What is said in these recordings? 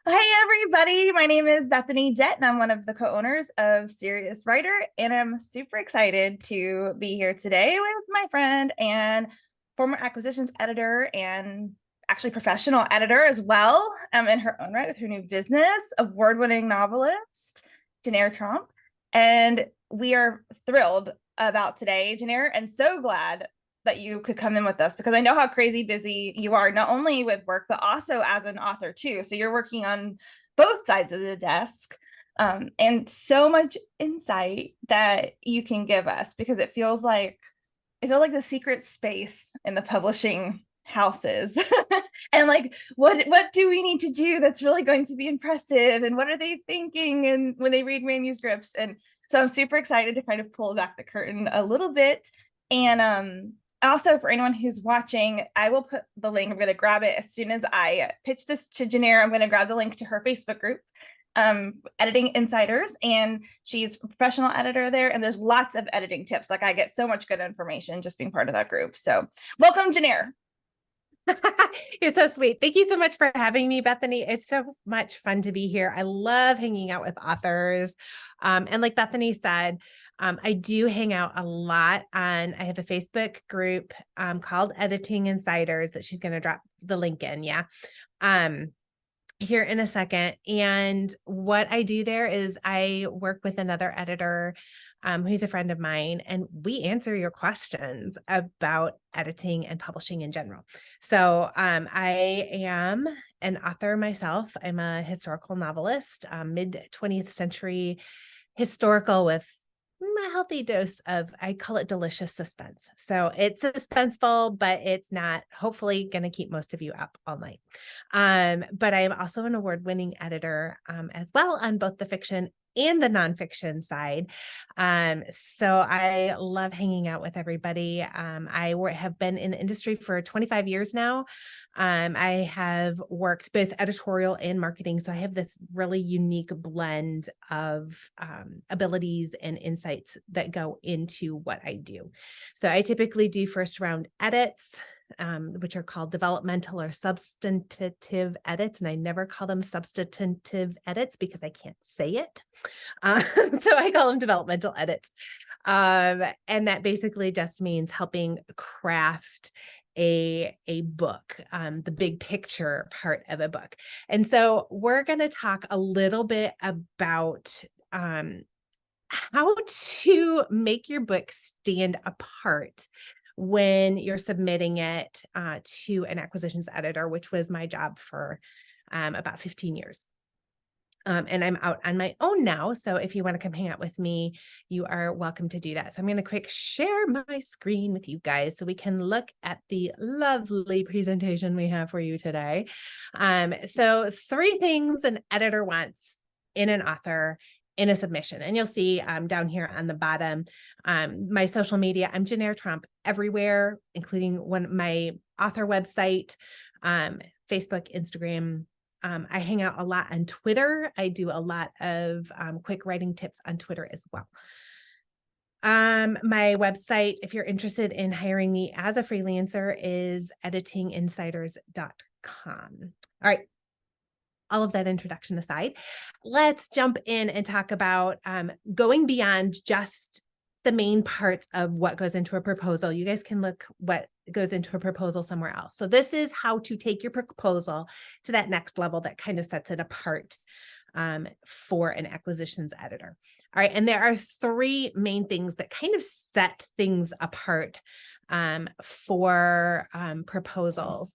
Hey everybody, my name is Bethany Jett and I'm one of the co-owners of Serious Writer, and I'm super excited to be here today with my friend and former acquisitions editor and actually professional editor as well, in her own right with her new business, award-winning novelist, Janyre Tromp. And we are thrilled about today, Janyre, and so glad that you could come in with us because I know how crazy busy you are, not only with work, but also as an author too. So you're working on both sides of the desk, and so much insight that you can give us because it feels like the secret space in the publishing houses and like what do we need to do that's really going to be impressive, and what are they thinking and when they read manuscripts. And so I'm super excited to kind of pull back the curtain a little bit. And also, for anyone who's watching, I will put the link. I'm going to grab it as soon as I pitch this to Janyre. I'm going to grab the link to her Facebook group, Editing Insiders, and she's a professional editor there. And there's lots of editing tips. Like, I get so much good information just being part of that group. So welcome, Janyre. You're so sweet. Thank you so much for having me, Bethany. It's so much fun to be here. I love hanging out with authors. And like Bethany said, I do hang out a lot on, I have a Facebook group called Editing Insiders that she's going to drop the link in. Yeah. Here in a second. And what I do there is I work with another editor who's a friend of mine, and we answer your questions about editing and publishing in general. So I am an author myself. I'm a historical novelist, mid 20th century historical with a healthy dose of, I call it delicious suspense. So it's suspenseful, but it's not hopefully going to keep most of you up all night. But I am also an award-winning editor as well on both the fiction and the nonfiction side. So I love hanging out with everybody. I have been in the industry for 25 years now. I have worked both editorial and marketing. So I have this really unique blend of abilities and insights that go into what I do. So I typically do first round edits, which are called developmental or substantive edits. And I never call them substantive edits because I can't say it. So I call them developmental edits. And that basically just means helping craft a book, the big picture part of a book. And so we're going to talk a little bit about how to make your book stand apart when you're submitting it to an acquisitions editor, which was my job for about 15 years. And I'm out on my own now. So if you want to come hang out with me, you are welcome to do that. So I'm going to quick share my screen with you guys so we can look at the lovely presentation we have for you today. So 3 things an editor wants in an author in a submission. And you'll see down here on the bottom, my social media. I'm Janyre Tromp everywhere, including my author website, Facebook, Instagram. I hang out a lot on Twitter. I do a lot of quick writing tips on Twitter as well. My website, if you're interested in hiring me as a freelancer, is editinginsiders.com. All right. All of that introduction aside, let's jump in and talk about going beyond just the main parts of what goes into a proposal. You guys can look what goes into a proposal somewhere else. So this is how to take your proposal to that next level that kind of sets it apart for an acquisitions editor. All right. And there are 3 main things that kind of set things apart for proposals.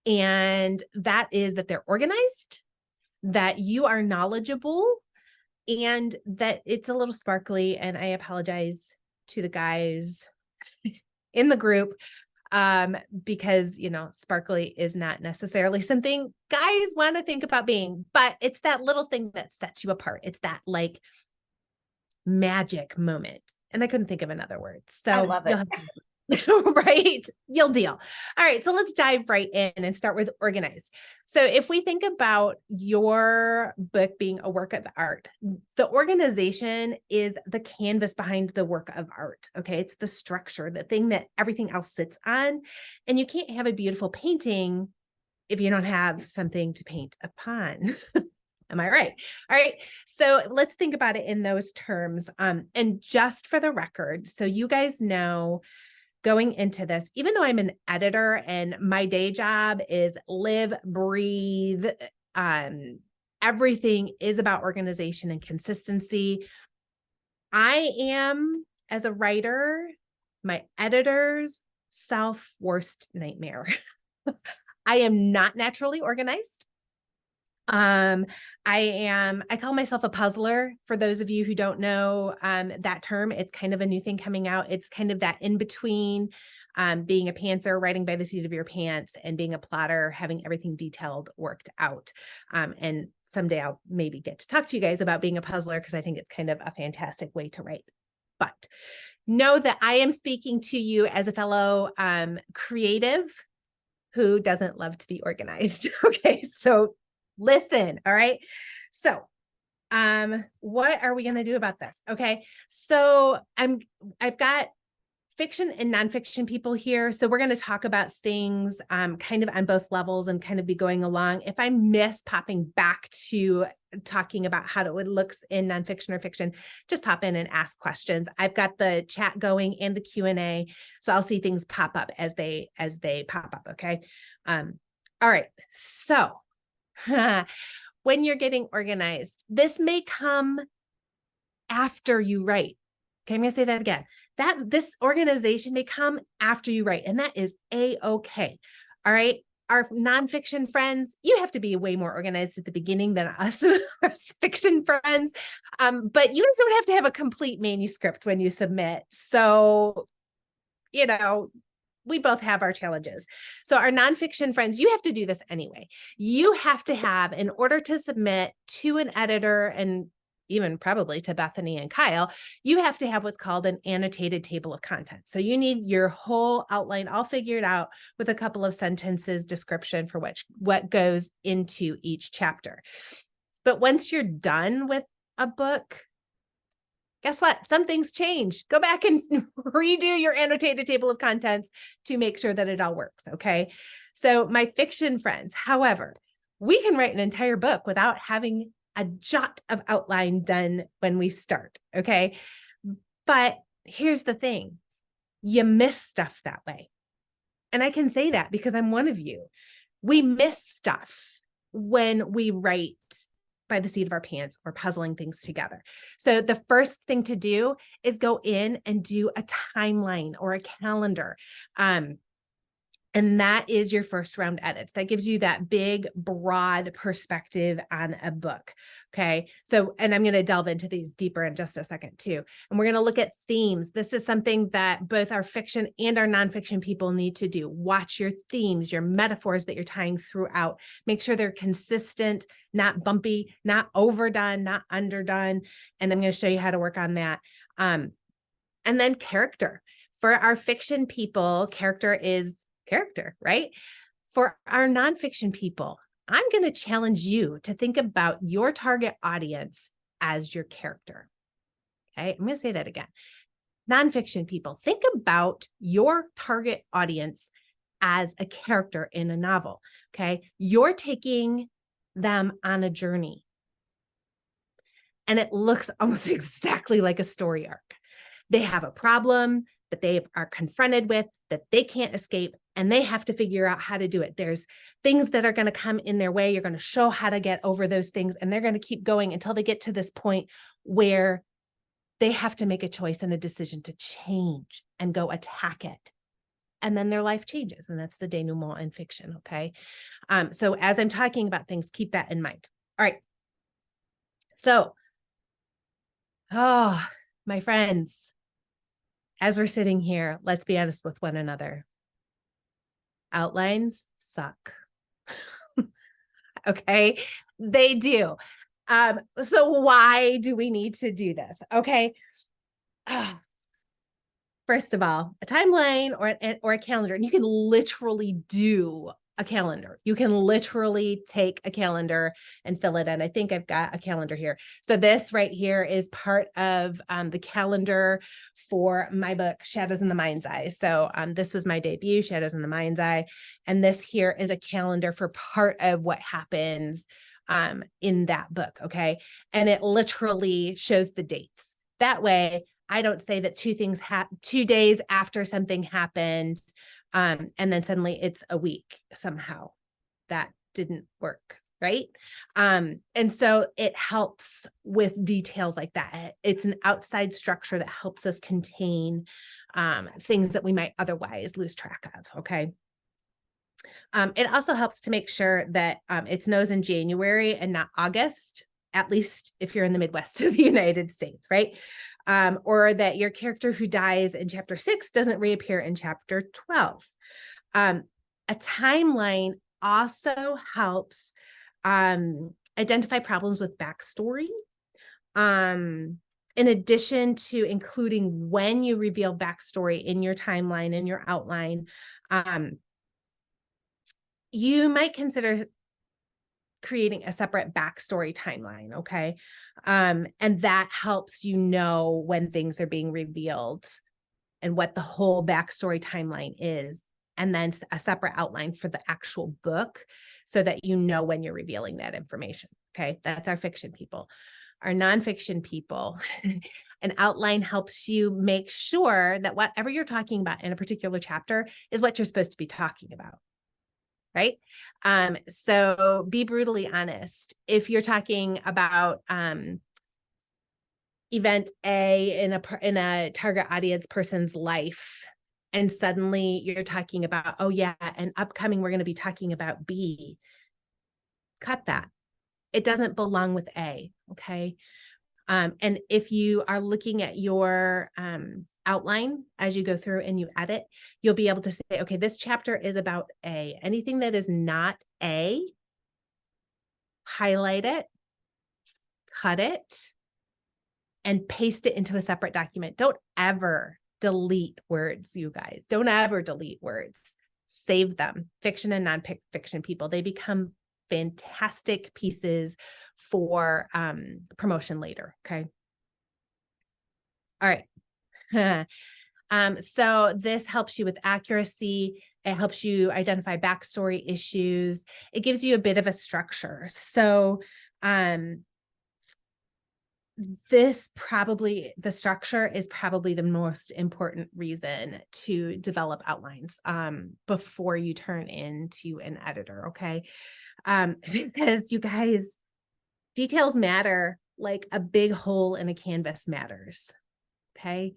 And that is that they're organized, that you are knowledgeable, and that it's a little sparkly. And I apologize to the guys in the group because, sparkly is not necessarily something guys want to think about being, but it's that little thing that sets you apart. It's that like magic moment. And I couldn't think of another word. So I love it. you'll have to right? You'll deal. All right. So let's dive right in and start with organized. So if we think about your book being a work of art, the organization is the canvas behind the work of art. Okay. It's the structure, the thing that everything else sits on. And you can't have a beautiful painting if you don't have something to paint upon. Am I right? All right. So let's think about it in those terms. And just for the record, so you guys know, going into this, even though I'm an editor and my day job is live, breathe, everything is about organization and consistency. I am, as a writer, my editor's self-worst nightmare. I am not naturally organized. I call myself a puzzler. For those of you who don't know that term, it's kind of a new thing coming out. It's kind of that in between being a pantser, writing by the seat of your pants, and being a plotter, having everything detailed, worked out. And someday I'll maybe get to talk to you guys about being a puzzler, because I think it's kind of a fantastic way to write. But know that I am speaking to you as a fellow creative who doesn't love to be organized. Okay, so listen, all right? So what are we going to do about this? Okay, so I've got fiction and nonfiction people here. So we're going to talk about things kind of on both levels and kind of be going along. If I miss popping back to talking about how it looks in nonfiction or fiction, just pop in and ask questions. I've got the chat going and the Q&A. So I'll see things pop up as they pop up. Okay. All right. So when you're getting organized, this may come after you write. Okay, I'm going to say that again. This organization may come after you write, and that is a-okay. All right. Our nonfiction friends, you have to be way more organized at the beginning than us, our fiction friends. But you guys don't have to have a complete manuscript when you submit. So, we both have our challenges. So our nonfiction friends, you have to do this anyway. You have to have, in order to submit to an editor, and even probably to Bethany and Kyle, you have to have what's called an annotated table of contents. So you need your whole outline all figured out with a couple of sentences description for what goes into each chapter. But once you're done with a book, guess what? Some things change. Go back and redo your annotated table of contents to make sure that it all works. Okay. So my fiction friends, however, we can write an entire book without having a jot of outline done when we start. Okay. But here's the thing. You miss stuff that way. And I can say that because I'm one of you. We miss stuff when we write by the seat of our pants or puzzling things together. So the first thing to do is go in and do a timeline or a calendar. And that is your first round edits. That gives you that big, broad perspective on a book. Okay. So, and I'm going to delve into these deeper in just a second too. And we're going to look at themes. This is something that both our fiction and our nonfiction people need to do. Watch your themes, your metaphors that you're tying throughout. Make sure they're consistent, not bumpy, not overdone, not underdone. And I'm going to show you how to work on that. And then character. For our fiction people, character is character, right? For our nonfiction people, I'm going to challenge you to think about your target audience as your character. Okay, I'm going to say that again. Nonfiction people, think about your target audience as a character in a novel. Okay, you're taking them on a journey, and it looks almost exactly like a story arc. They have a problem that they are confronted with that they can't escape, and they have to figure out how to do it. There's things that are going to come in their way. You're going to show how to get over those things, and they're going to keep going until they get to this point where they have to make a choice and a decision to change and go attack it. And then their life changes. And that's the denouement in fiction. Okay. So as I'm talking about things, keep that in mind. All right. So, my friends, as we're sitting here, let's be honest with one another. Outlines suck. Okay, they do. So why do we need to do this? Okay. First of all, a timeline or a calendar, and you can literally do a calendar. You can literally take a calendar and fill it in. I think I've got a calendar here. So this right here is part of the calendar for my book, Shadows in the Mind's Eye. So this was my debut, Shadows in the Mind's Eye. And this here is a calendar for part of what happens in that book. Okay. And it literally shows the dates. That way, I don't say that 2 days after something happened, and then suddenly it's a week somehow. That didn't work, right? And so it helps with details like that. It's an outside structure that helps us contain things that we might otherwise lose track of, okay? It also helps to make sure that it snows in January and not August, at least if you're in the Midwest of the United States, right? Or that your character who dies in chapter 6 doesn't reappear in chapter 12. A timeline also helps identify problems with backstory. In addition to including when you reveal backstory in your timeline, in your outline, you might consider creating a separate backstory timeline, okay? And that helps you know when things are being revealed and what the whole backstory timeline is, and then a separate outline for the actual book so that you know when you're revealing that information, okay? That's our fiction people. Our nonfiction people, an outline helps you make sure that whatever you're talking about in a particular chapter is what you're supposed to be talking about. Right? So be brutally honest. If you're talking about event A in a target audience person's life, and suddenly you're talking about, oh yeah, and upcoming we're going to be talking about B, cut that. It doesn't belong with A, okay? And if you are looking at your outline as you go through and you edit, you'll be able to say, okay, this chapter is about A. Anything that is not A, highlight it, cut it, and paste it into a separate document. Don't ever delete words, you guys. Don't ever delete words. Save them. Fiction and nonfiction people, they become fantastic pieces for promotion later, okay? All right. So this helps you with accuracy. It helps you identify backstory issues. It gives you a bit of a structure. So the structure is probably the most important reason to develop outlines before you turn into an editor, okay? Because you guys, details matter, like a big hole in a canvas matters, okay?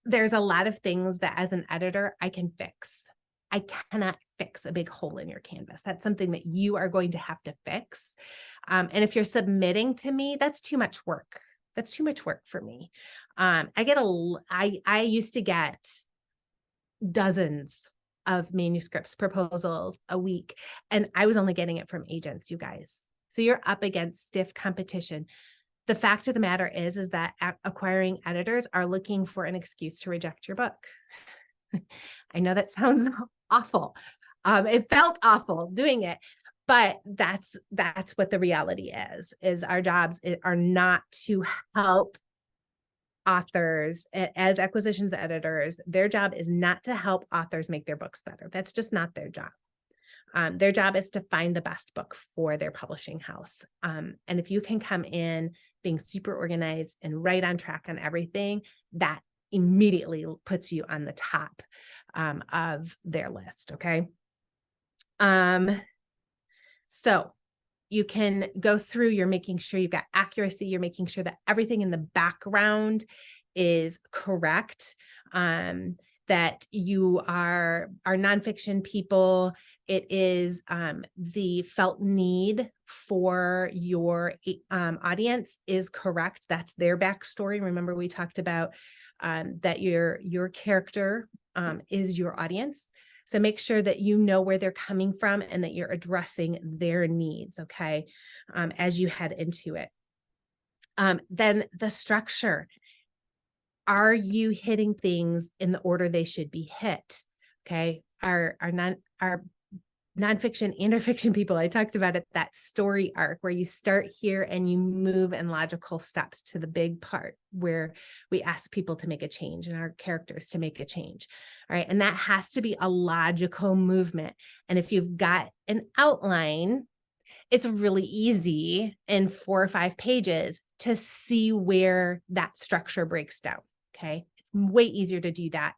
There's a lot of things that as an editor I can fix. I cannot fix a big hole in your canvas. That's something that you are going to have to fix. And if you're submitting to me, that's too much work. That's too much work for me. I used to get dozens of manuscripts, proposals a week, and I was only getting it from agents, you guys. So you're up against stiff competition. The fact of the matter is that acquiring editors are looking for an excuse to reject your book. I know that sounds awful. It felt awful doing it, but that's what the reality is our jobs are not to help authors as acquisitions editors. Their job is not to help authors make their books better. That's just not their job. Their job is to find the best book for their publishing house. And if you can come in being super organized and right on track on everything, that immediately puts you on the top of their list, okay? So you can go through, you're making sure you've got accuracy, you're making sure that everything in the background is correct, that you are nonfiction people. It is the felt need for your audience is correct. That's their backstory. Remember, we talked about that your character is your audience. So make sure that you know where they're coming from and that you're addressing their needs, okay, as you head into it. Then the structure. Are you hitting things in the order they should be hit? Okay. our nonfiction and our fiction people, I talked about it, that story arc where you start here and you move in logical steps to the big part where we ask people to make a change and our characters to make a change. All right. And that has to be a logical movement. And if you've got an outline, it's really easy in 4 or 5 pages to see where that structure breaks down. Okay. It's way easier to do that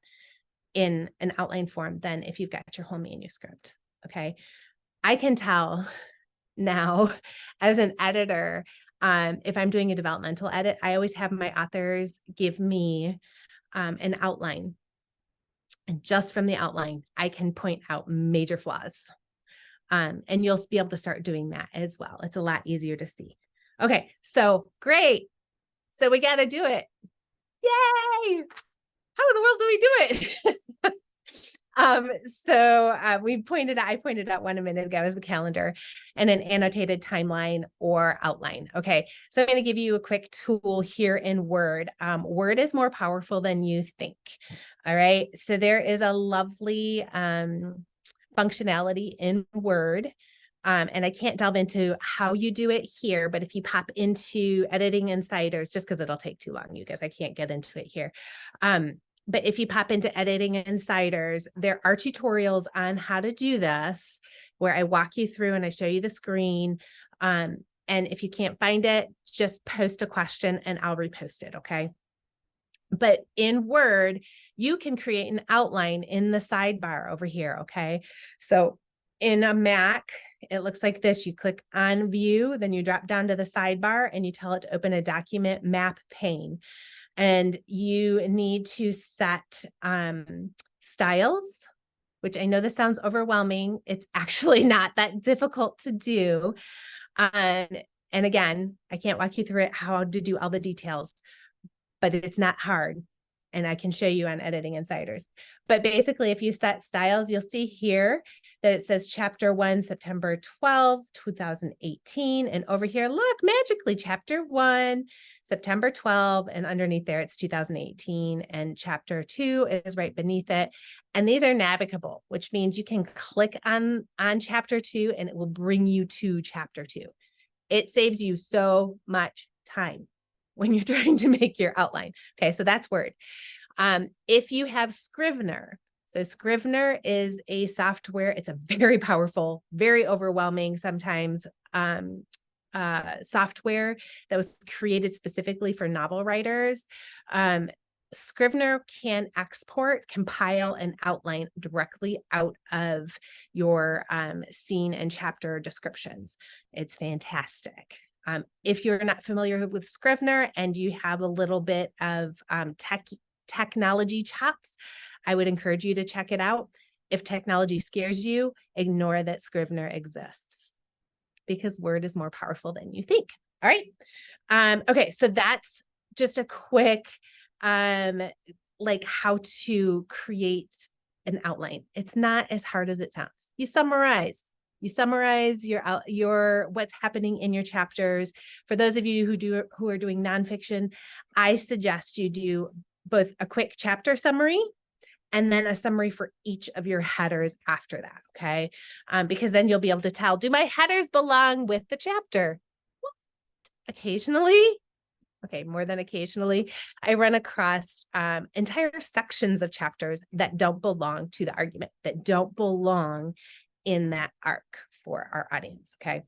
in an outline form than if you've got your whole manuscript. Okay. I can tell now as an editor, if I'm doing a developmental edit, I always have my authors give me an outline. And just from the outline, I can point out major flaws. And you'll be able to start doing that as well. It's a lot easier to see. Okay, so great. So we got to do it. Yay! How in the world do we do it? I pointed out one a minute ago is the calendar and an annotated timeline or outline. Okay. So I'm going to give you a quick tool here in Word. Word is more powerful than you think. All right. So there is a lovely functionality in Word. And I can't delve into how you do it here, but if you pop into Editing Insiders, just because it'll take too long, you guys, I can't get into it here. But if you pop into Editing Insiders, there are tutorials on how to do this where I walk you through and I show you the screen. And if you can't find it, just post a question and I'll repost it. Okay. But in Word, you can create an outline in the sidebar over here. Okay. So in a Mac, it looks like this. You click on View, then you drop down to the sidebar and you tell it to open a document map pane. And you need to set styles, which I know this sounds overwhelming. It's actually not that difficult to do. And again, I can't walk you through it, how to do all the details, but it's not hard. And I can show you on Editing Insiders. But basically, if you set styles, you'll see here that it says Chapter 1, September 12, 2018. And over here, look, magically, Chapter 1, September 12. And underneath there, it's 2018. And Chapter 2 is right beneath it. And these are navigable, which means you can click on Chapter 2 and it will bring you to Chapter 2. It saves you so much time when you're trying to make your outline. Okay, so that's Word. If you have Scrivener, so Scrivener is a software. It's a very powerful, very overwhelming sometimes software that was created specifically for novel writers. Scrivener can compile and outline directly out of your scene and chapter descriptions. It's fantastic. If you're not familiar with Scrivener and you have a little bit of technology chops, I would encourage you to check it out. If technology scares you, ignore that Scrivener exists because Word is more powerful than you think. All right. Okay. So that's just a quick, like how to create an outline. It's not as hard as it sounds. You summarize your what's happening in your chapters. For those of you who are doing nonfiction, I suggest you do both a quick chapter summary and then a summary for each of your headers after that. Okay. Because then you'll be able to tell, do my headers belong with the chapter? Well, occasionally, okay, more than occasionally, I run across entire sections of chapters that don't belong to the argument, that don't belong in that arc for our audience. Okay.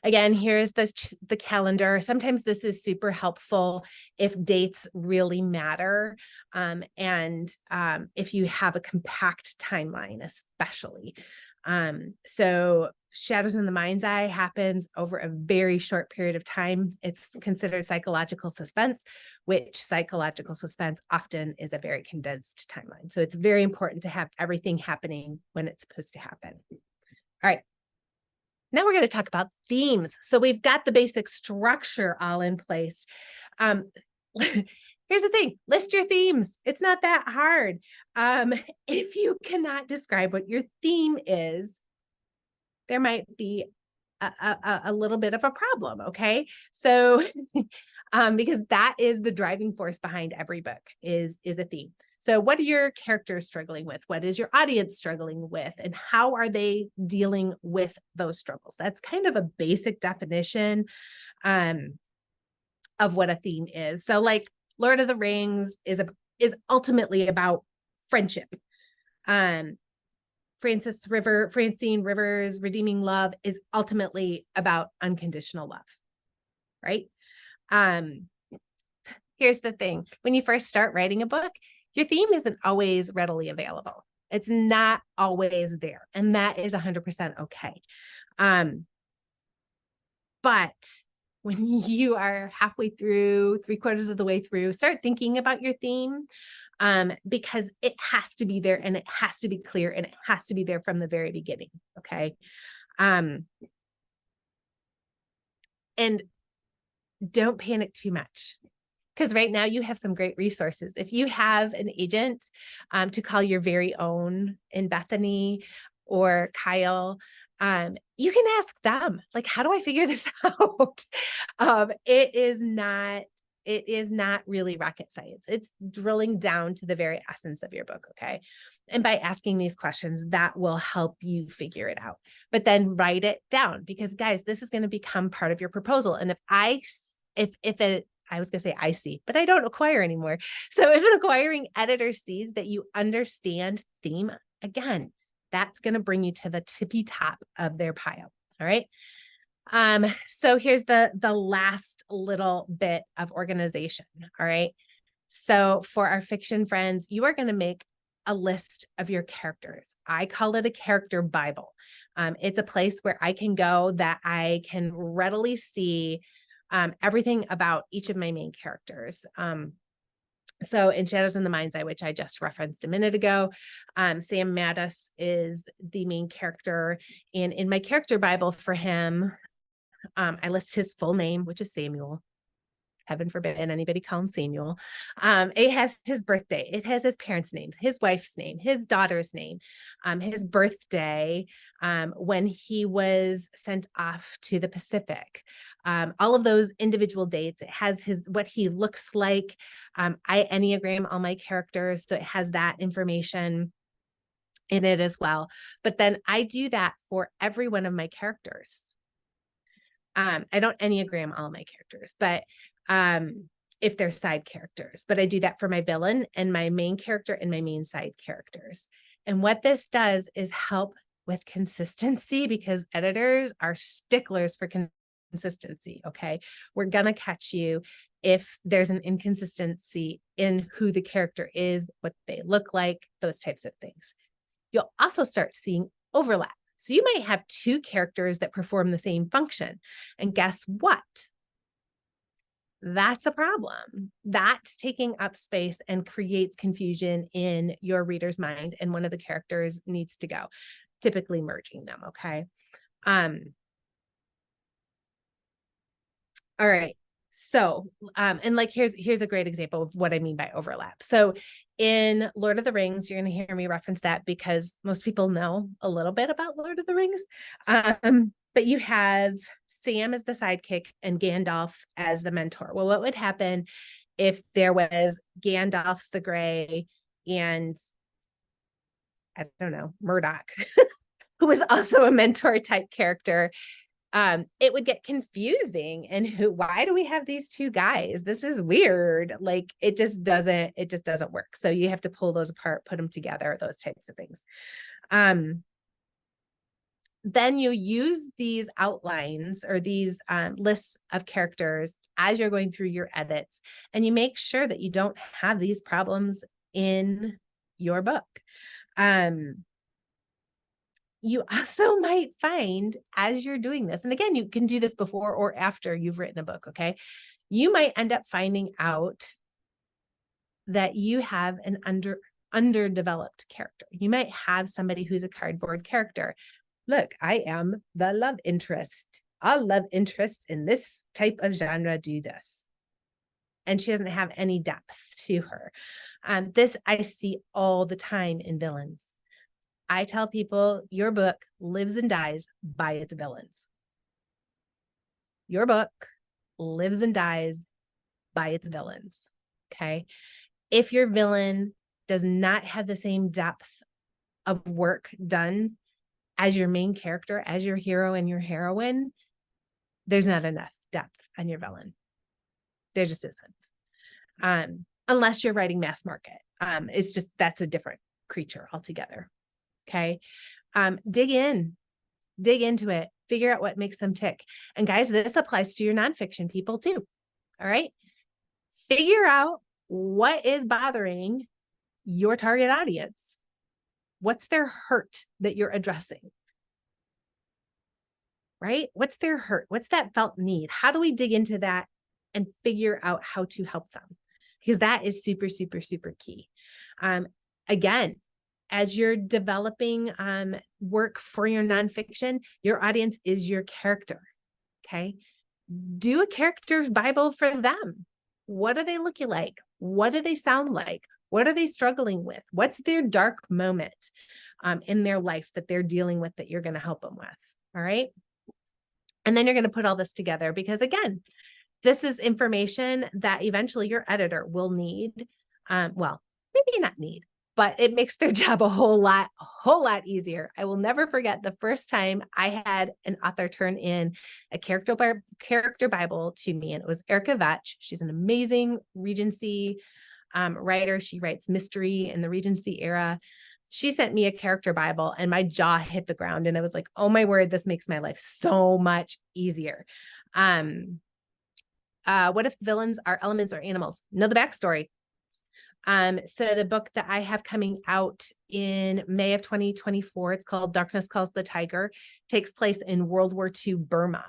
Again, here's the calendar. Sometimes this is super helpful if dates really matter. And if you have a compact timeline, especially. So Shadows in the Mind's Eye happens over a very short period of time. It's considered psychological suspense, which psychological suspense often is a very condensed timeline. So it's very important to have everything happening when it's supposed to happen. All right. Now we're going to talk about themes. So we've got the basic structure all in place. Here's the thing, list your themes. It's not that hard. If you cannot describe what your theme is, there might be a little bit of a problem, okay? So, because that is the driving force behind every book is a theme. So what are your characters struggling with? What is your audience struggling with? And how are they dealing with those struggles? That's kind of a basic definition of what a theme is. So like Lord of the Rings is ultimately about friendship. Francine Rivers' Redeeming Love is ultimately about unconditional love, right? Here's the thing. When you first start writing a book, your theme isn't always readily available. It's not always there. And that is 100% okay. But when you are halfway through, 3/4 of the way through, start thinking about your theme, because it has to be there and it has to be clear and it has to be there from the very beginning. Okay. And don't panic too much, because right now you have some great resources. If you have an agent to call your very own in Bethany or Kyle, you can ask them, like, how do I figure this out? It is not really rocket science. It's drilling down to the very essence of your book. Okay. And by asking these questions, that will help you figure it out. But then write it down, because guys, this is going to become part of your proposal. And I was going to say I see, but I don't acquire anymore. So if an acquiring editor sees that you understand theme, again, that's going to bring you to the tippy top of their pile. All right. So here's the last little bit of organization. All right. So for our fiction friends, you are going to make a list of your characters. I call it a character Bible. It's a place where I can go that I can readily see everything about each of my main characters. So in Shadows in the Mind's Eye, which I just referenced a minute ago, Sam Mattis is the main character. And in my character Bible for him, I list his full name, which is Samuel. Heaven forbid anybody call him Samuel. It has his birthday. It has his parents' names, his wife's name, his daughter's name, his birthday, when he was sent off to the Pacific. All of those individual dates. It has what he looks like. I Enneagram all my characters, so it has that information in it as well. But then I do that for every one of my characters. I don't Enneagram all my characters, but if they're side characters, but I do that for my villain and my main character and my main side characters. And what this does is help with consistency, because editors are sticklers for consistency. Okay. We're going to catch you if there's an inconsistency in who the character is, what they look like, those types of things. You'll also start seeing overlap. So you might have two characters that perform the same function. And guess what? That's a problem. That's taking up space and creates confusion in your reader's mind. And one of the characters needs to go, typically merging them. Okay. All right. So, and like, here's a great example of what I mean by overlap. So in Lord of the Rings, you're going to hear me reference that because most people know a little bit about Lord of the Rings. But you have Sam as the sidekick and Gandalf as the mentor. Well, what would happen if there was Gandalf the Grey and, I don't know, Murdoch, who was also a mentor type character? It would get confusing. And why do we have these two guys? This is weird. Like it just doesn't work. So you have to pull those apart, put them together, those types of things. Then you use these outlines or these lists of characters as you're going through your edits, and you make sure that you don't have these problems in your book. You also might find as you're doing this, and again, you can do this before or after you've written a book, okay? You might end up finding out that you have an underdeveloped character. You might have somebody who's a cardboard character. Look, I am the love interest. All love interests in this type of genre do this. And she doesn't have any depth to her. This I see all the time in villains. I tell people your book lives and dies by its villains. Your book lives and dies by its villains. Okay. If your villain does not have the same depth of work done as your main character, as your hero and your heroine, there's not enough depth on your villain. There just isn't. Unless you're writing mass market. It's just, that's a different creature altogether. Okay. Dig into it, figure out what makes them tick. And guys, this applies to your nonfiction people too. All right. Figure out what is bothering your target audience. What's their hurt that you're addressing? Right? What's their hurt? What's that felt need? How do we dig into that and figure out how to help them? Because that is super, super, super key. Again, as you're developing work for your nonfiction, your audience is your character. Okay. Do a character's Bible for them. What are they looking like? What do they sound like? What are they struggling with? What's their dark moment in their life that they're dealing with that you're going to help them with? All right. And then you're going to put all this together because, again, this is information that eventually your editor will need. Well, maybe not need, but it makes their job a whole lot easier. I will never forget the first time I had an author turn in a character Bible to me, and it was Erica Vetch. She's an amazing Regency writer. She writes mystery in the Regency era. She sent me a character Bible and my jaw hit the ground and I was like, oh my word, this makes my life so much easier. What if villains are elements or animals? Know the backstory. So the book that I have coming out in May of 2024, it's called Darkness Calls the Tiger, takes place in World War II Burma.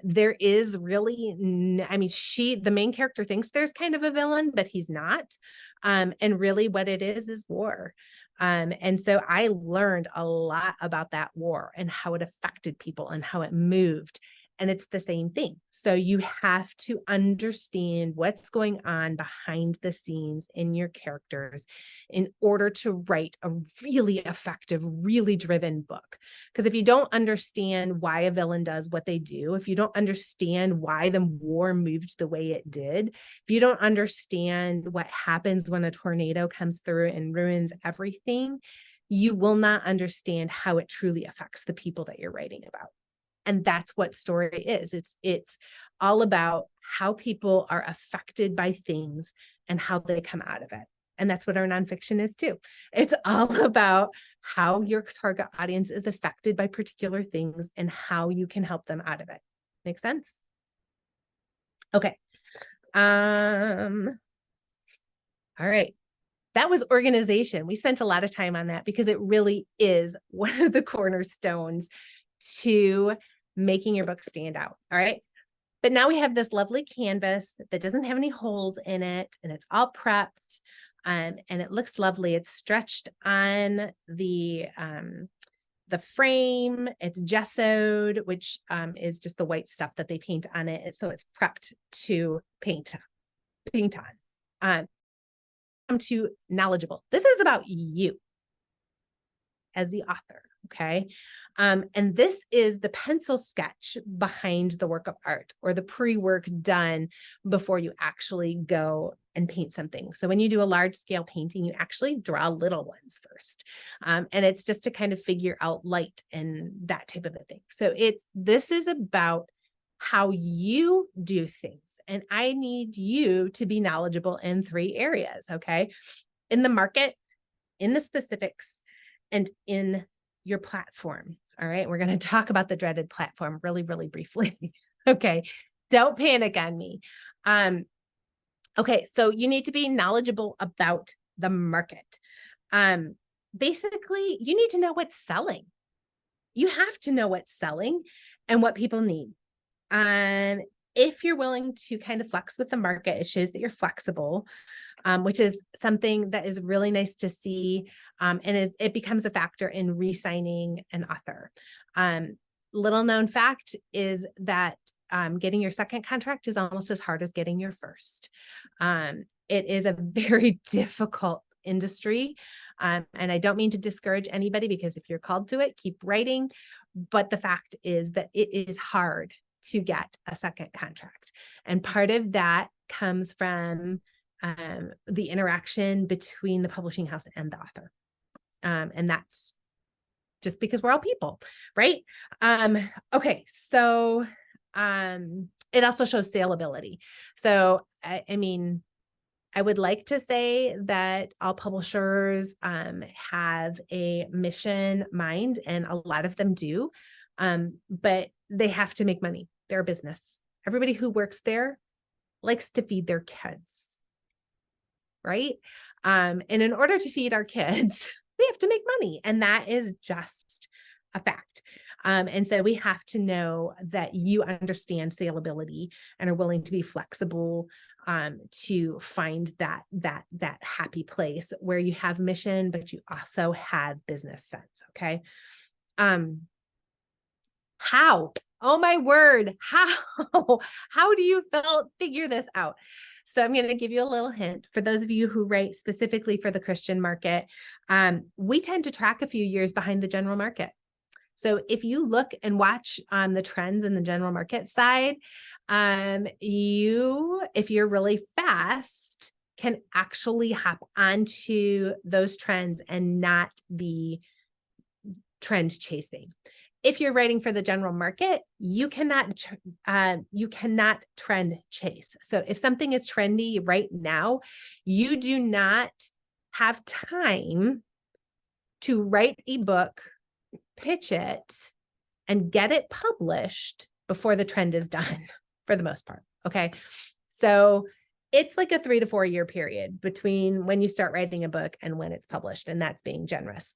There is really, the main character thinks there's kind of a villain, but he's not. And really what it is war. And so I learned a lot about that war and how it affected people and how it moved. And it's the same thing. So you have to understand what's going on behind the scenes in your characters in order to write a really effective, really driven book. Because if you don't understand why a villain does what they do, if you don't understand why the war moved the way it did, if you don't understand what happens when a tornado comes through and ruins everything, you will not understand how it truly affects the people that you're writing about. And that's what story is. It's all about how people are affected by things and how they come out of it. And that's what our nonfiction is too. It's all about how your target audience is affected by particular things and how you can help them out of it. Make sense? Okay. All right. That was organization. We spent a lot of time on that because it really is one of the cornerstones to making your book stand out. All right. But now we have this lovely canvas that doesn't have any holes in it and it's all prepped and it looks lovely. It's stretched on the frame. It's gessoed, which is just the white stuff that they paint on it. So it's prepped to paint on. I'm too knowledgeable. This is about you as the author. Okay. And this is the pencil sketch behind the work of art or the pre-work done before you actually go and paint something. So when you do a large scale painting, you actually draw little ones first. And it's just to kind of figure out light and that type of a thing. So this is about how you do things. And I need you to be knowledgeable in 3 areas. Okay. In the market, in the specifics, and in your platform. All right. We're going to talk about the dreaded platform really, really briefly. Okay. Don't panic on me. Okay. So you need to be knowledgeable about the market. Basically, you need to know what's selling. You have to know what's selling and what people need. If you're willing to kind of flex with the market, it shows that you're flexible, which is something that is really nice to see. And it becomes a factor in re-signing an author. Little known fact is that getting your second contract is almost as hard as getting your first. It is a very difficult industry. And I don't mean to discourage anybody because if you're called to it, keep writing. But the fact is that it is hard to get a second contract. And part of that comes from the interaction between the publishing house and the author. And that's just because we're all people, right? Okay, so it also shows saleability. So, I mean, I would like to say that all publishers have a mission mind, and a lot of them do, but they have to make money. They're a business. Everybody who works there likes to feed their kids, right? And in order to feed our kids, we have to make money, and that is just a fact. And so we have to know that you understand saleability and are willing to be flexible to find that happy place where you have mission, but you also have business sense. Okay. How? Oh my word. How do you figure this out? So I'm going to give you a little hint for those of you who write specifically for the Christian market. We tend to track a few years behind the general market. So if you look and watch the trends in the general market side, if you're really fast, can actually hop onto those trends and not be trend chasing. If you're writing for the general market, you cannot trend chase. So if something is trendy right now, you do not have time to write a book, pitch it, and get it published before the trend is done, for the most part. Okay. So it's like a 3 to 4 year period between when you start writing a book and when it's published, and that's being generous.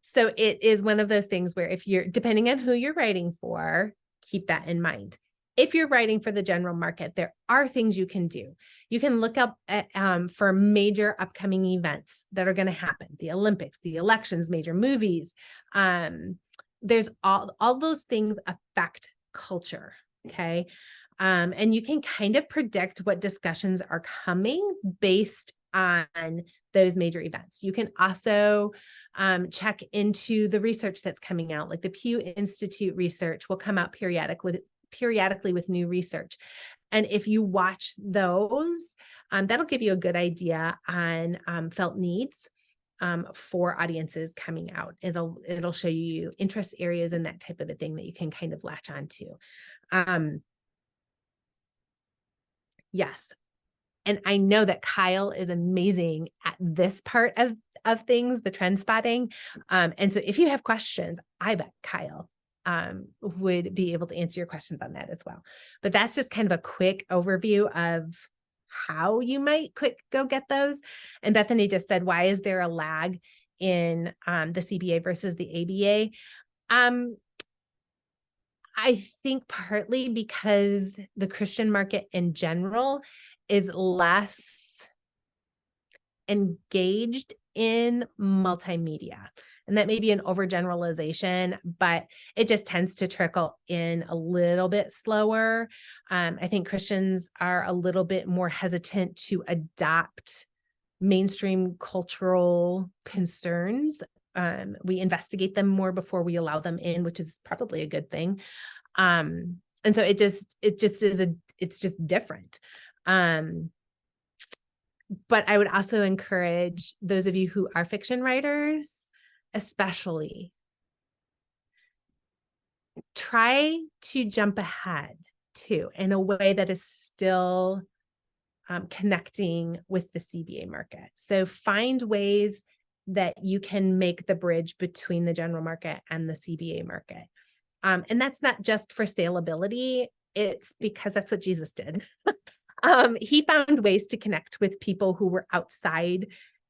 So it is one of those things where if you're, depending on who you're writing for, keep that in mind. If you're writing for the general market, there are things you can do. You can look up at, for major upcoming events that are going to happen, the Olympics, the elections, major movies. There's all those things affect culture. Okay. And you can kind of predict what discussions are coming based on those major events. You can also check into the research that's coming out, like the Pew Institute research will come out periodically with new research. And if you watch those, that'll give you a good idea on felt needs for audiences coming out. It'll show you interest areas and that type of a thing that you can kind of latch onto. Yes. And I know that Kyle is amazing at this part of things, the trend spotting. And so if you have questions, I bet Kyle would be able to answer your questions on that as well. But that's just kind of a quick overview of how you might go get those. And Bethany just said, why is there a lag in the CBA versus the ABA? I think partly because the Christian market in general is less engaged in multimedia. And that may be an overgeneralization, but it just tends to trickle in a little bit slower. I think Christians are a little bit more hesitant to adopt mainstream cultural concerns. We investigate them more before we allow them in, which is probably a good thing. And so it's just different. But I would also encourage those of you who are fiction writers, especially, try to jump ahead too in a way that is still connecting with the CBA market. So find ways that you can make the bridge between the general market and the CBA market. And that's not just for saleability. It's because that's what Jesus did. He found ways to connect with people who were outside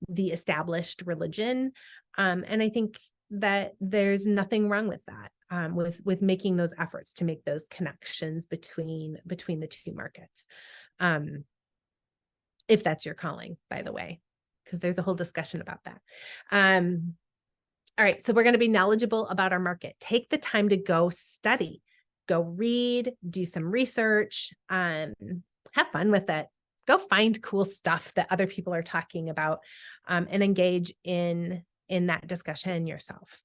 the established religion. And I think that there's nothing wrong with that, with making those efforts to make those connections between the two markets. If that's your calling, by the way, because there's a whole discussion about that. All right, so we're going to be knowledgeable about our market. Take the time to go study, go read, do some research, have fun with it. Go find cool stuff that other people are talking about, and engage in that discussion yourself.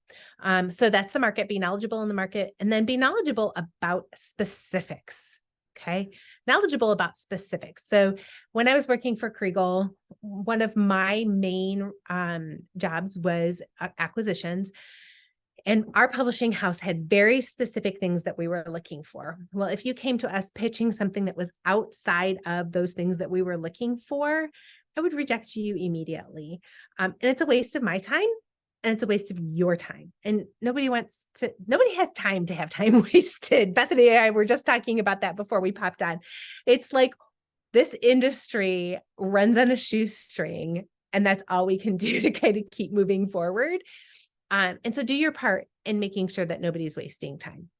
So that's the market. Be knowledgeable in the market, and then be knowledgeable about specifics. Okay. knowledgeable about specifics. So when I was working for Kriegel, one of my main jobs was acquisitions. And our publishing house had very specific things that we were looking for. Well, if you came to us pitching something that was outside of those things that we were looking for, I would reject you immediately. And it's a waste of my time and it's a waste of your time. And nobody has time to have time wasted. Bethany and I were just talking about that before we popped on. It's like this industry runs on a shoestring, and that's all we can do to kind of keep moving forward. And so do your part in making sure that nobody's wasting time.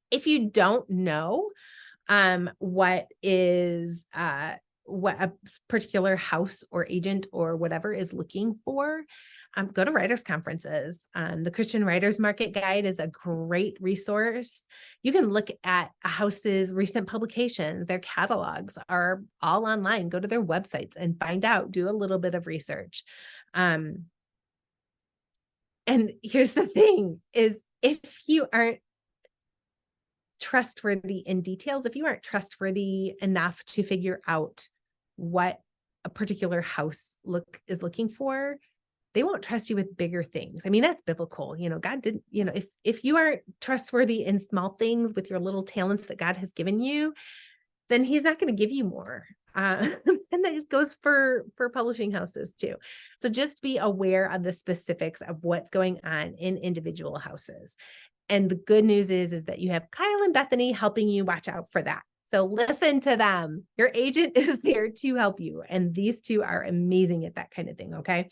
If you don't know what a particular house or agent or whatever is looking for, go to writers' conferences. The Christian Writers Market Guide is a great resource. You can look at a house's recent publications. Their catalogs are all online. Go to their websites and find out, do a little bit of research. And here's the thing is, if you aren't trustworthy in details, if you aren't trustworthy enough to figure out what a particular house is looking for, they won't trust you with bigger things. I mean, that's biblical. God didn't, if you aren't trustworthy in small things with your little talents that God has given you, then he's not going to give you more. And that goes for publishing houses too. So just be aware of the specifics of what's going on in individual houses. And the good news is that you have Kyle and Bethany helping you watch out for that. So listen to them. Your agent is there to help you. And these two are amazing at that kind of thing. Okay.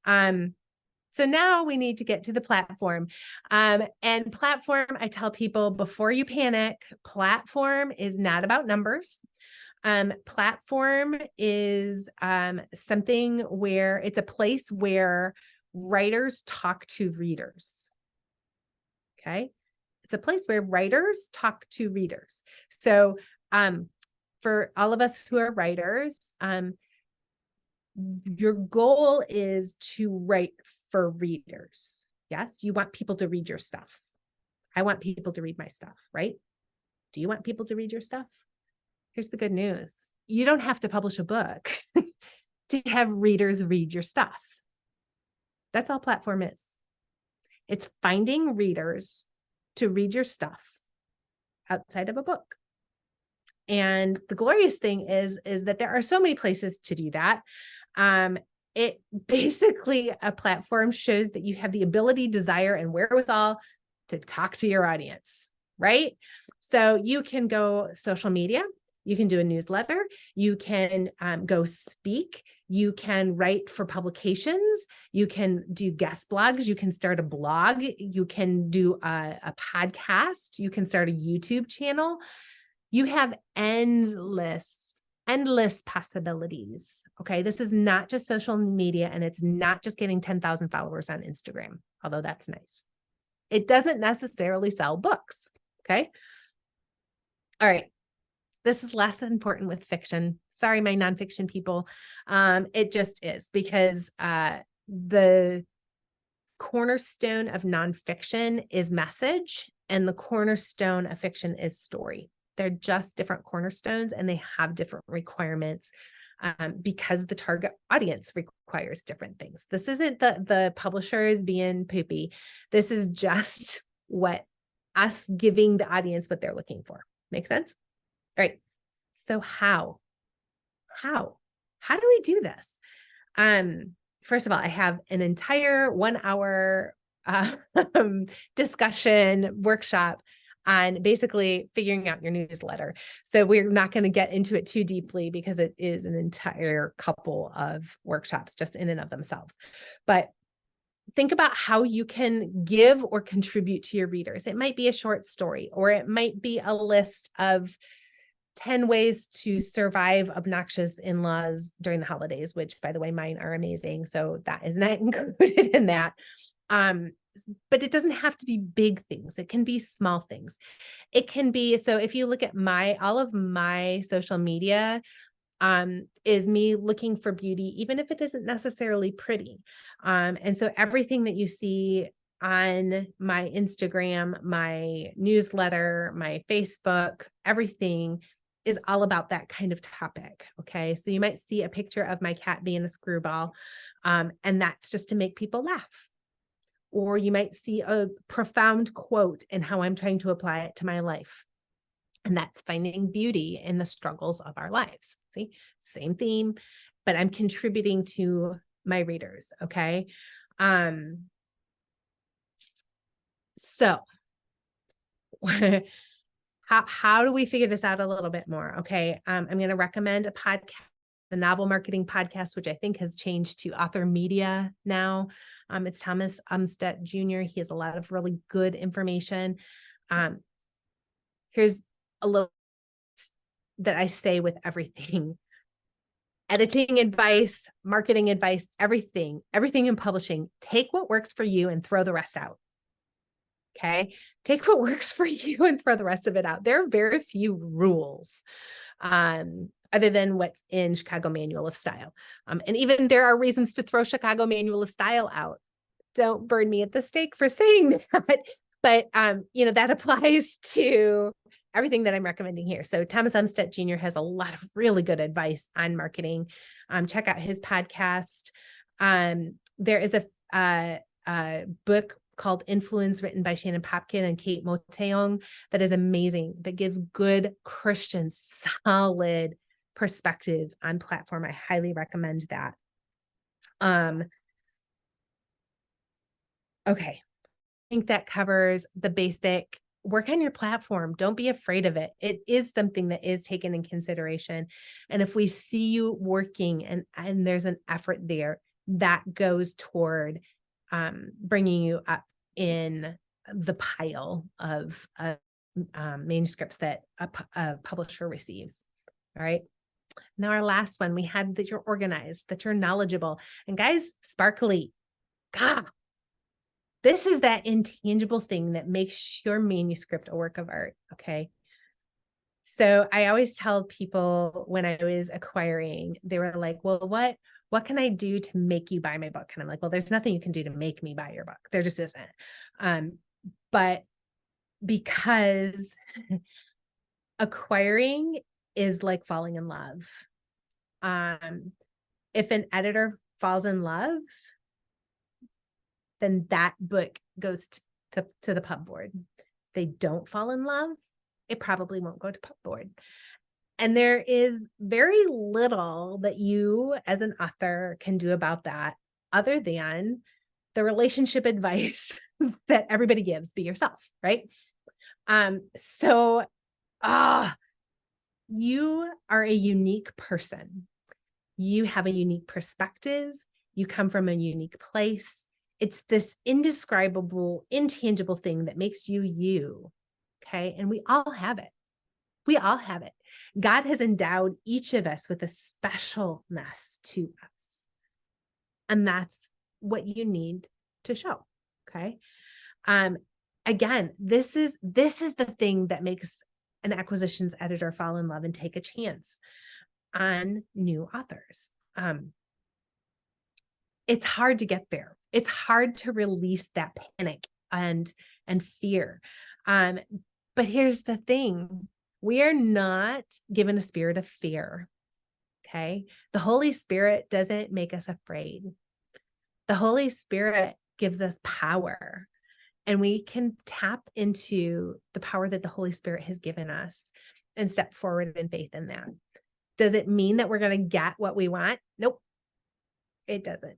So now we need to get to the platform. And platform, I tell people before you panic, platform is not about numbers. Platform is something where it's a place where writers talk to readers. Okay. It's a place where writers talk to readers. So for all of us who are writers, your goal is to write for readers. Yes, you want people to read your stuff. I want people to read my stuff, right? Do you want people to read your stuff? Here's the good news. You don't have to publish a book to have readers read your stuff. That's all platform is. It's finding readers to read your stuff outside of a book. And the glorious thing is that there are so many places to do that. It basically, a platform shows that you have the ability, desire, and wherewithal to talk to your audience, right? So you can go social media, you can do a newsletter, you can go speak, you can write for publications, you can do guest blogs, you can start a blog, you can do a podcast, you can start a YouTube channel. You have endless possibilities. Okay. This is not just social media, and it's not just getting 10,000 followers on Instagram, although that's nice. It doesn't necessarily sell books. Okay. All right. This is less important with fiction. Sorry, my nonfiction people. It just is, because the cornerstone of nonfiction is message, and the cornerstone of fiction is story. They're just different cornerstones, and they have different requirements because the target audience requires different things. This isn't the publishers being poopy. This is just what us giving the audience what they're looking for. Make sense? All right. So how do we do this? First of all, I have an entire 1 hour discussion workshop on basically figuring out your newsletter. So we're not going to get into it too deeply because it is an entire couple of workshops just in and of themselves. But think about how you can give or contribute to your readers. It might be a short story, or it might be a list of 10 ways to survive obnoxious in-laws during the holidays, which, by the way, mine are amazing. So that is not included in that. But it doesn't have to be big things. It can be small things. It can be, so if you look at all of my social media, is me looking for beauty, even if it isn't necessarily pretty. And so everything that you see on my Instagram, my newsletter, my Facebook, everything is all about that kind of topic. Okay. So you might see a picture of my cat being a screwball. And that's just to make people laugh. Or you might see a profound quote and how I'm trying to apply it to my life. And that's finding beauty in the struggles of our lives. See, same theme, but I'm contributing to my readers. Okay. So how do we figure this out a little bit more? Okay. I'm going to recommend a podcast, the Novel Marketing Podcast, which I think has changed to Author Media now. It's Thomas Umstattd Jr. He has a lot of really good information. Here's a little that I say with everything. Editing advice, marketing advice, everything in publishing, take what works for you and throw the rest out. Okay. Take what works for you and throw the rest of it out. There are very few rules, other than what's in Chicago Manual of Style. And even there are reasons to throw Chicago Manual of Style out. Don't burn me at the stake for saying that, but that applies to everything that I'm recommending here. So Thomas Umstattd Jr. has a lot of really good advice on marketing. Check out his podcast. There is a book called Influence, written by Shannon Popkin and Kate Moteong, that is amazing, that gives good Christian, solid perspective on platform. I highly recommend that. Okay. I think that covers the basic. Work on your platform. Don't be afraid of it. It is something that is taken in consideration. And if we see you working and there's an effort there, that goes toward bringing you up in the pile of manuscripts that a publisher receives. All right. Now, our last one, we had that you're organized, that you're knowledgeable. And guys, sparkly. God, this is that intangible thing that makes your manuscript a work of art. Okay. So I always tell people when I was acquiring, they were like, well, what can I do to make you buy my book? And I'm like, well, there's nothing you can do to make me buy your book. There just isn't. But because acquiring is like falling in love. If an editor falls in love, then that book goes to the pub board. If they don't fall in love, it probably won't go to pub board. And there is very little that you as an author can do about that other than the relationship advice that everybody gives: be yourself, right? So you are a unique person. You have a unique perspective. You come from a unique place. It's this indescribable, intangible thing that makes you you. Okay. And we all have it. We all have it. God has endowed each of us with a specialness to us. And that's what you need to show. Okay. Again, this is the thing that makes an acquisitions editor fall in love and take a chance on new authors. It's hard to get there. It's hard to release that panic and fear. But here's the thing. We are not given a spirit of fear. Okay. The Holy Spirit doesn't make us afraid. The Holy Spirit gives us power, and we can tap into the power that the Holy Spirit has given us and step forward in faith in that. Does it mean that we're going to get what we want? Nope, it doesn't.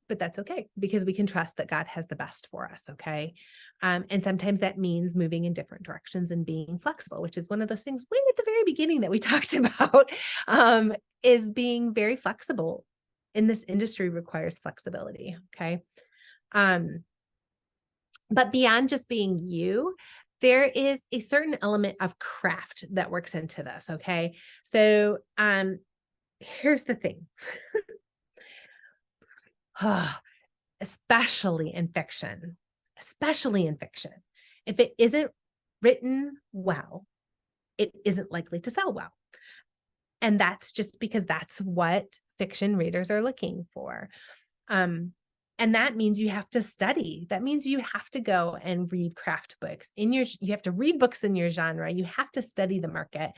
But that's okay, because we can trust that God has the best for us. Okay. And sometimes that means moving in different directions and being flexible, which is one of those things way at the very beginning that we talked about, is being very flexible in this industry requires flexibility. Okay. But beyond just being you, there is a certain element of craft that works into this. Okay. So, here's the thing. Especially in fiction, if it isn't written well, it isn't likely to sell well. And that's just because that's what fiction readers are looking for. And that means you have to study. That means you have to go and read craft books you have to read books in your genre. You have to study the market,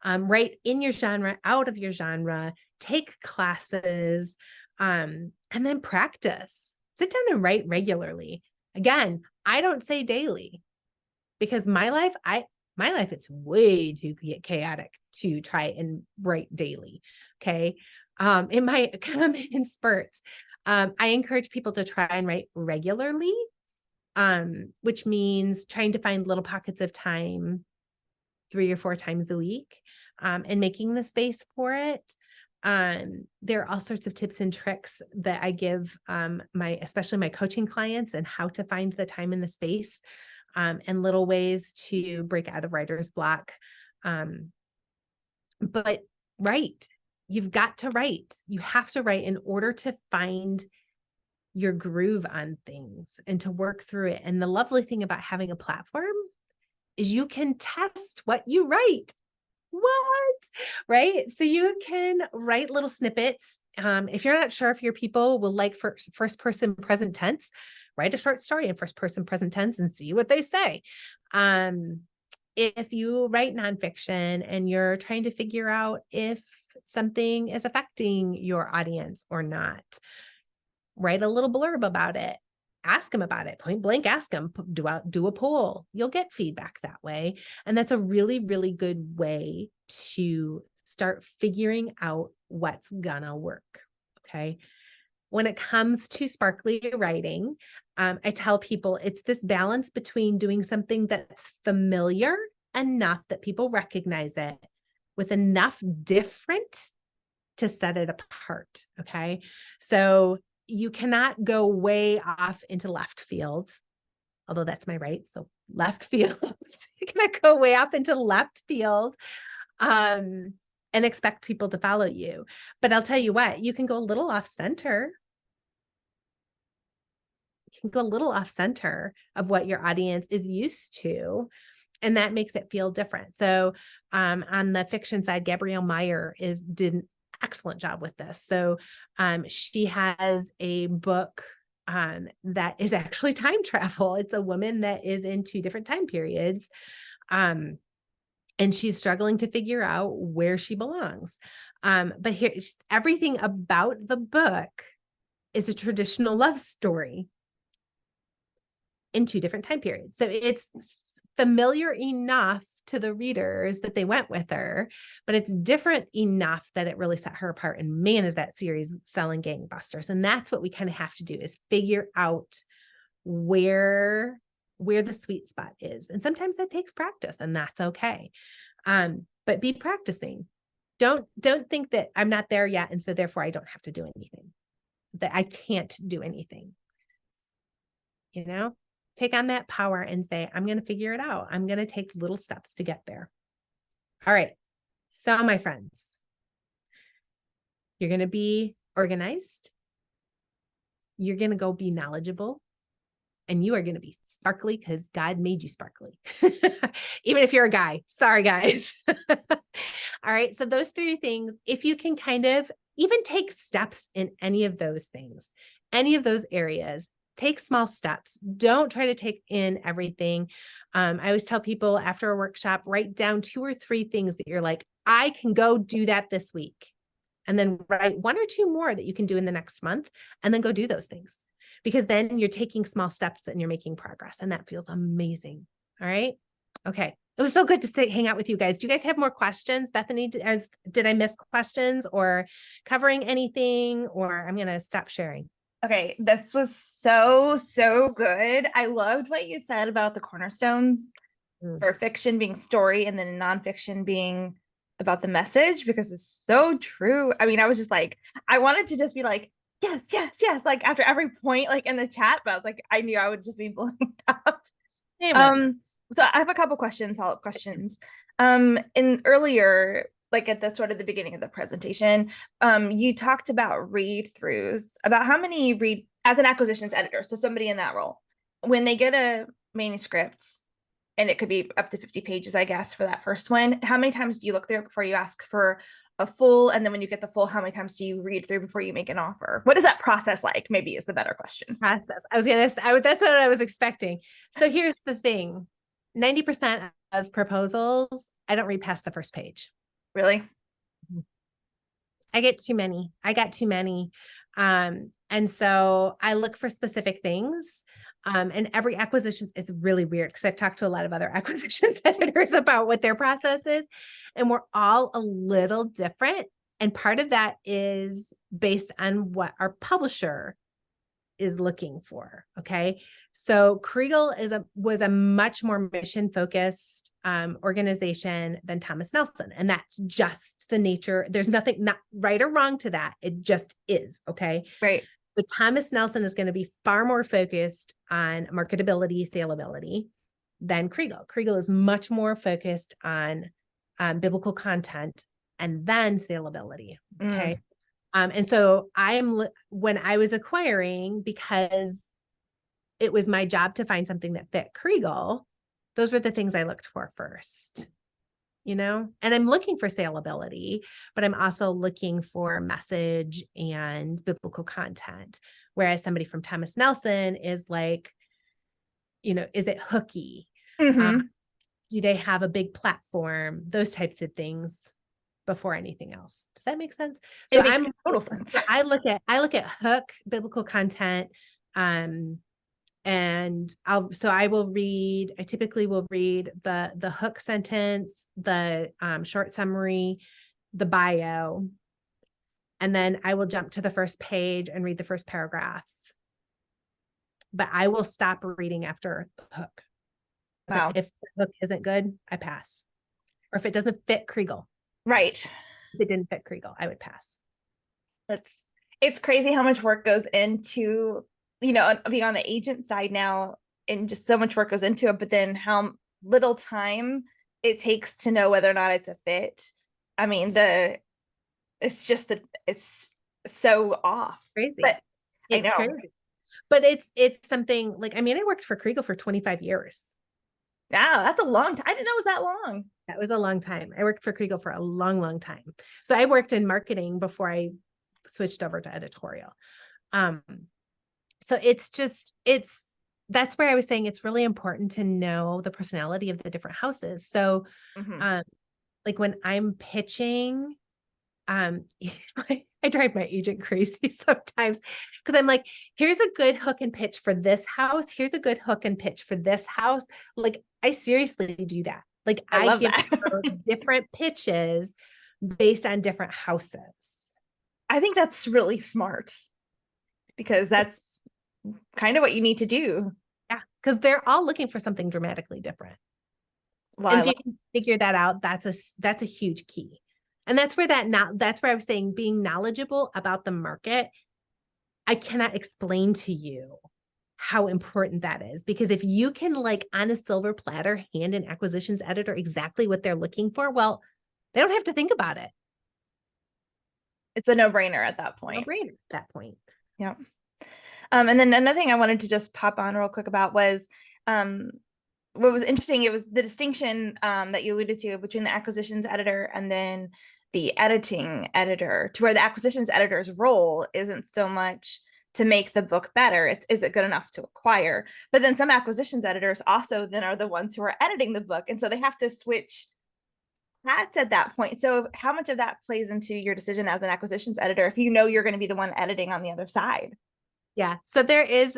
write in your genre, out of your genre, take classes, and then practice. Sit down and write regularly. Again, I don't say daily because my life is way too chaotic to try and write daily. Okay. It might come in spurts. I encourage people to try and write regularly, which means trying to find little pockets of time 3 or 4 times a week, and making the space for it. There are all sorts of tips and tricks that I give especially my coaching clients, and how to find the time and the space, and little ways to break out of writer's block. But write. You've got to write. You have to write in order to find your groove on things and to work through it. And the lovely thing about having a platform is you can test what you write. What? Right? So you can write little snippets. If you're not sure if your people will like first person present tense, write a short story in first person present tense and see what they say. If you write nonfiction and you're trying to figure out if something is affecting your audience or not, write a little blurb about it. Ask them about it. Point blank, ask them. Do a poll. You'll get feedback that way. And that's a really, really good way to start figuring out what's gonna work. Okay. When it comes to sparkly writing, I tell people it's this balance between doing something that's familiar enough that people recognize it with enough different to set it apart. Okay. So you cannot go way off into left field, although that's my right. So left field, you cannot go way off into left field, and expect people to follow you. But I'll tell you what, you can go a little off center. You can go a little off center of what your audience is used to, and that makes it feel different. So on the fiction side, Gabrielle Meyer did an excellent job with this. So she has a book that is actually time travel. It's a woman that is in 2 different time periods. And she's struggling to figure out where she belongs. But here's everything about the book is a traditional love story in 2 different time periods. So it's familiar enough to the readers that they went with her, but it's different enough that it really set her apart. And man, is that series selling gangbusters. And that's what we kind of have to do, is figure out where the sweet spot is. And sometimes that takes practice, and that's okay. But be practicing. Don't think that I'm not there yet, and so therefore I don't have to do anything, that I can't do anything. Take on that power and say, I'm going to figure it out. I'm going to take little steps to get there. All right. So my friends, you're going to be organized. You're going to go be knowledgeable, and you are going to be sparkly because God made you sparkly. Even if you're a guy. Sorry, guys. All right. So those 3 things, if you can kind of even take steps in any of those things, any of those areas, take small steps. Don't try to take in everything. I always tell people after a workshop, write down 2 or 3 things that you're like, I can go do that this week. And then write 1 or 2 more that you can do in the next month, and then go do those things, because then you're taking small steps and you're making progress, and that feels amazing. All right. Okay. It was so good to hang out with you guys. Do you guys have more questions? Bethany, did I miss questions or covering anything, or I'm going to stop sharing? Okay, this was so good. I loved what you said about the cornerstones for fiction being story, and then nonfiction being about the message, because it's so true. I mean, I was just like, I wanted to just be like, yes, like after every point, like in the chat, but I was like, I knew I would just be blowing up. So I have a couple questions, follow-up questions. In earlier, like at the sort of the beginning of the presentation, you talked about read throughs, about how many read as an acquisitions editor, so somebody in that role, when they get a manuscript, and it could be up to 50 pages, I guess, for that first one, how many times do you look through it before you ask for a full, and then when you get the full, how many times do you read through before you make an offer? What is that process like? Maybe is the better question. Process. I was gonna say, that's what I was expecting. So here's the thing: 90% of proposals, I don't read past the first page. Really? I get too many. I got too many. And so I look for specific things. And every acquisition is really weird because I've talked to a lot of other acquisitions editors about what their process is, and we're all a little different. And part of that is based on what our publisher is looking for. Okay. So Kriegel was a much more mission focused organization than Thomas Nelson. And that's just the nature. There's nothing not right or wrong to that. It just is. Okay. Right. But Thomas Nelson is going to be far more focused on marketability, saleability than Kriegel. Kriegel is much more focused on biblical content and then saleability. Okay. And so when I was acquiring, because it was my job to find something that fit Kriegel, those were the things I looked for first, and I'm looking for saleability, but I'm also looking for message and biblical content. Whereas somebody from Thomas Nelson is like, is it hooky? Do they have a big platform? Those types of things before anything else. Does that make sense? So it makes total sense. I look at hook, biblical content, and I typically will read the hook sentence, the short summary, the bio, and then I will jump to the first page and read the first paragraph. But I will stop reading after the hook. Wow. If the hook isn't good, I pass. Or if it doesn't fit Kriegel. Right. If it didn't fit Kriegel, I would pass. It's crazy how much work goes into, being on the agent side now, and just so much work goes into it, but then how little time it takes to know whether or not it's a fit. I mean, it's just that it's so off. Crazy. But it's I know. Crazy. But it's something like, I worked for Kriegel for 25 years. Wow, that's a long time. I didn't know it was that long. That was a long time. I worked for Kriegel for a long, long time. So I worked in marketing before I switched over to editorial. So that's where I was saying it's really important to know the personality of the different houses. So, like when I'm pitching, I drive my agent crazy sometimes because I'm like, here's a good hook and pitch for this house. Here's a good hook and pitch for this house. Like I seriously do that. Like I give different pitches based on different houses. I think that's really smart because that's kind of what you need to do. Yeah. Because they're all looking for something dramatically different. Well, and if you can figure that out, that's a huge key. And that's where I was saying being knowledgeable about the market. I cannot explain to you how important that is, because if you can like on a silver platter hand an acquisitions editor exactly what they're looking for, well, they don't have to think about it. It's a no-brainer at that point. Yeah. And then another thing I wanted to just pop on real quick about was what was interesting. It was the distinction that you alluded to between the acquisitions editor and then the editing editor, to where the acquisitions editor's role isn't so much to make the book better. It's, is it good enough to acquire? But then some acquisitions editors also then are the ones who are editing the book. And so they have to switch hats at that point. So how much of that plays into your decision as an acquisitions editor, if you know you're going to be the one editing on the other side? Yeah. So there is,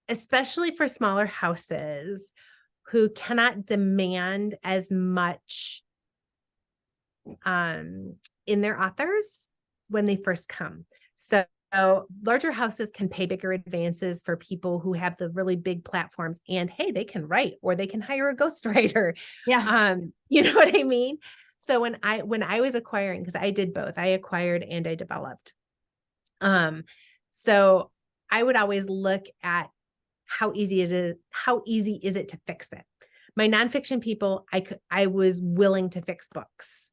especially for smaller houses who cannot demand as much in their authors when they first come. So larger houses can pay bigger advances for people who have the really big platforms, and hey, they can write, or they can hire a ghostwriter. Yeah. You know what I mean? So when I was acquiring, because I did both, I acquired and I developed. So I would always look at how easy is it to fix it. My nonfiction people, I was willing to fix books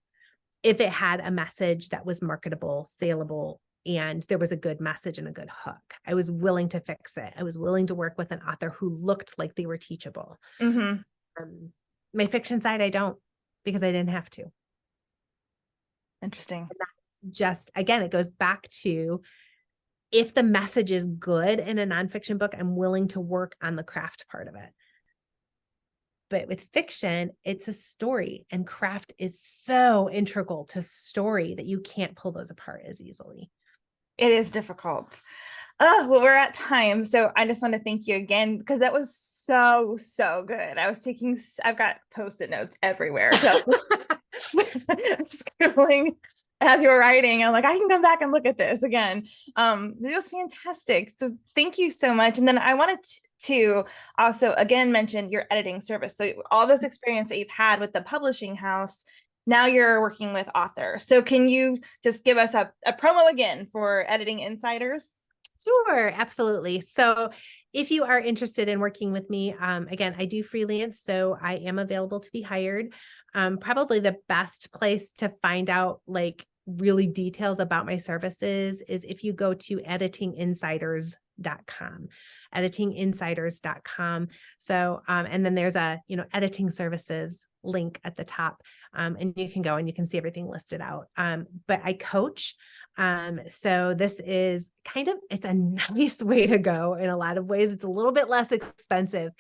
if it had a message that was marketable, saleable, and there was a good message and a good hook. I was willing to fix it. I was willing to work with an author who looked like they were teachable. My fiction side, I don't, because I didn't have to. Interesting. Just, again, it goes back to, if the message is good in a nonfiction book, I'm willing to work on the craft part of it. But with fiction, it's a story, and craft is so integral to story that you can't pull those apart as easily. It is difficult. Oh, well, we're at time. So I just want to thank you again, because that was so, so good. I've got Post-it notes everywhere. So scribbling as you were writing. I'm like, I can come back and look at this again. It was fantastic. So thank you so much. And then I wanted to also again mention your editing service. So all this experience that you've had with the publishing house, now you're working with authors. So can you just give us a promo again for Editing Insiders? Sure, absolutely. So if you are interested in working with me, again, I do freelance, so I am available to be hired. Probably the best place to find out like really details about my services is if you go to editinginsiders.com, editinginsiders.com. So, and then there's a, editing services link at the top. And you can go and you can see everything listed out. But I coach. So this is it's a nice way to go in a lot of ways. It's a little bit less expensive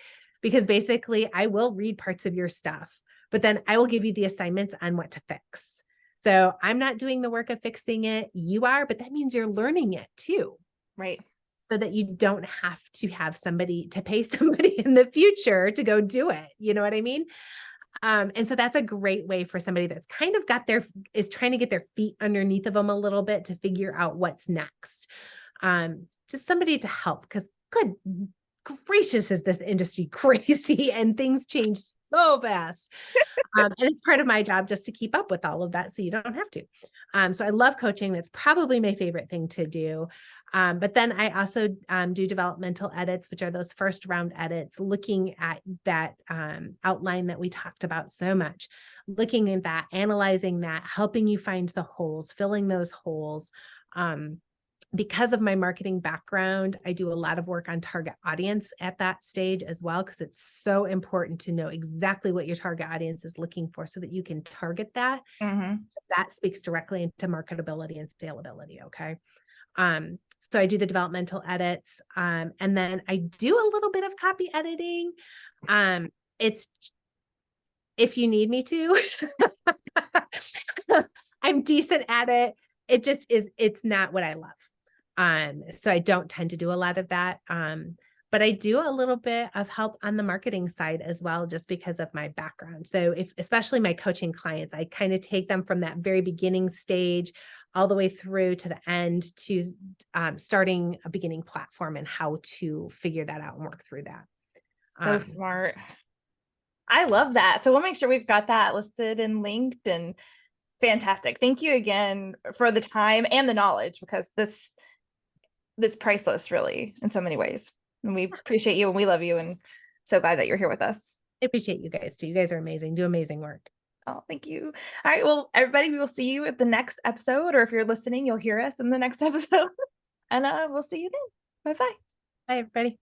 because basically I will read parts of your stuff, but then I will give you the assignments on what to fix. So I'm not doing the work of fixing it. You are, but that means you're learning it too. Right. So that you don't have to have pay somebody in the future to go do it. You know what I mean? And so that's a great way for somebody that's is trying to get their feet underneath of them a little bit to figure out what's next. Just somebody to help, because good gracious, is this industry crazy and things change so fast. And it's part of my job just to keep up with all of that so you don't have to. So I love coaching. That's probably my favorite thing to do. But then I also do developmental edits, which are those first round edits, looking at that outline that we talked about so much, looking at that, analyzing that, helping you find the holes, filling those holes. Because of my marketing background, I do a lot of work on target audience at that stage as well, because it's so important to know exactly what your target audience is looking for so that you can target that. Mm-hmm. That speaks directly into marketability and salability. Okay. So I do the developmental edits, and then I do a little bit of copy editing. It's if you need me to, I'm decent at it. It just is, it's not what I love. So I don't tend to do a lot of that. But I do a little bit of help on the marketing side as well, just because of my background. So especially my coaching clients, I kind of take them from that very beginning stage all the way through to the end to starting a beginning platform and how to figure that out and work through that. So smart. I love that. So we'll make sure we've got that listed and linked, and fantastic. Thank you again for the time and the knowledge, because this priceless, really, in so many ways. And we appreciate you and we love you, and so glad that you're here with us. I appreciate you guys too. You guys are amazing. Do amazing work. Oh, thank you. All right. Well, everybody, we will see you at the next episode, or if you're listening, you'll hear us in the next episode. And we'll see you then. Bye-bye. Bye, everybody.